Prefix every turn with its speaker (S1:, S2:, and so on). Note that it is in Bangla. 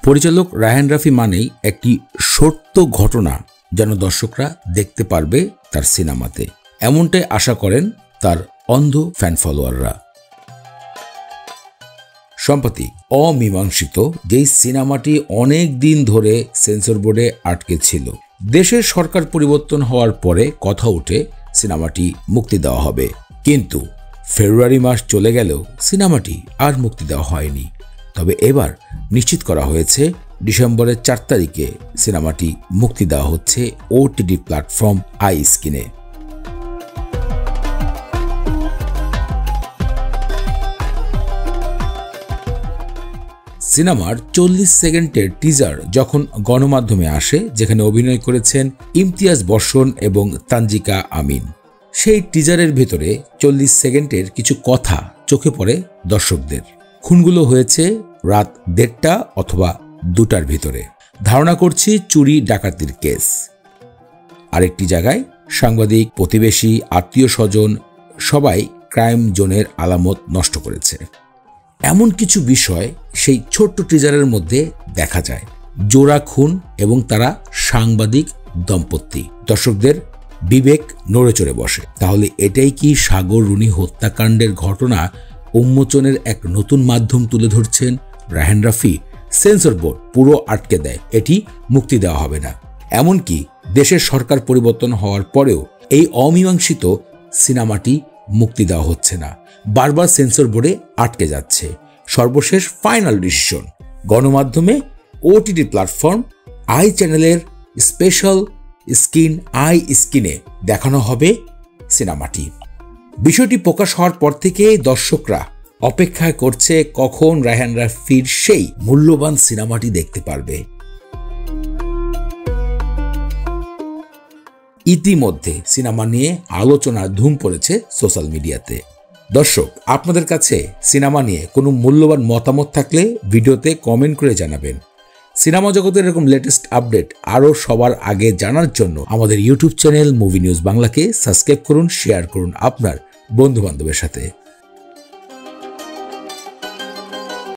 S1: পরিচালক রায়হান রাফি মানেই একটি সত্য ঘটনা যেন দর্শকরা দেখতে পারবে তার সিনেমাতে, এমনটাই আশা করেন তার অন্ধ ফ্যান ফলোয়াররা। সম্প্রতি অমীমাংসিত যেই সিনেমাটি অনেক দিন ধরে সেন্সর বোর্ডে আটকে ছিল, দেশের সরকার পরিবর্তন হওয়ার পরে কথা উঠে সিনেমাটি মুক্তি দেওয়া হবে, কিন্তু ফেব্রুয়ারি মাস চলে গেলেও সিনেমাটি আর মুক্তি দেওয়া হয়নি। তবে এবার নিশ্চিত করা হয়েছে ডিসেম্বরের 4 তারিখে সিনেমাটি মুক্তি দেওয়া হচ্ছে ওটিটি প্ল্যাটফর্ম আই স্ক্রিনে। সিনেমার 40 সেকেন্ডের টিজার যখন গণমাধ্যমে আসে, যেখানে অভিনয় করেছেন ইমতিয়াজ বর্ষণ এবং তানজিকা আমিন, সেই টিজারের ভেতরে 40 সেকেন্ডের কিছু কথা চোখে পড়ে দর্শকদের। খুনগুলো হয়েছে রাত 1:30 অথবা 2টার ভিতরে। ধারণা করছি চুরি ডাকাতির কেস। আরেকটি জায়গায় সাংবাদিক, প্রতিবেশী, আত্মীয় স্বজন সবাই ক্রাইম জোনের আলামত নষ্ট করেছে। এমন কিছু বিষয় সেই ছোট্ট টিজারের মধ্যে দেখা যায়। জোড়া খুন এবং তারা সাংবাদিক দম্পতি। দর্শকদের বিবেক নড়ে চড়ে বসে। তাহলে এটাই কি সাগর রুনি হত্যাকাণ্ডের ঘটনা উন্মোচনের এক নতুন মাধ্যম তুলে ধরছেন রায়হান রাফি? সেন্সর বোর্ড পুরো আটকে দেয়, এটি মুক্তি দেওয়া হবে না। এমনকি দেশের সরকার পরিবর্তন হওয়ার পরেও এই অমীমাংসিত সিনেমাটি মুক্তি দেওয়া হচ্ছে না, বারবার সেন্সর বোর্ডে আটকে যাচ্ছে। সর্বশেষ ফাইনাল ডিসিশন, গণমাধ্যমে ওটিটি প্ল্যাটফর্ম আই চ্যানেলের স্পেশাল স্ক্রিন আই স্ক্রিনে দেখানো হবে সিনেমাটি। বিষয়টি প্রকাশ হওয়ার পর থেকে দর্শকরা অপেক্ষায় করছে কখন রায়হান রাফির সেই মূল্যবান সিনেমাটি দেখতে পারবে। ইতিমধ্যে সিনেমা নিয়ে আলোচনার ধুম পড়েছে সোশ্যাল মিডিয়াতে। দর্শক, আপনাদের কাছে সিনেমা নিয়ে কোনো মূল্যবান মতামত থাকলে ভিডিওতে কমেন্ট করে জানাবেন। সিনেমা জগতের এরকম লেটেস্ট আপডেট আরও সবার আগে জানার জন্য আমাদের ইউটিউব চ্যানেল মুভি নিউজ বাংলাকে সাবস্ক্রাইব করুন, শেয়ার করুন আপনার বন্ধু বান্ধবের সাথে।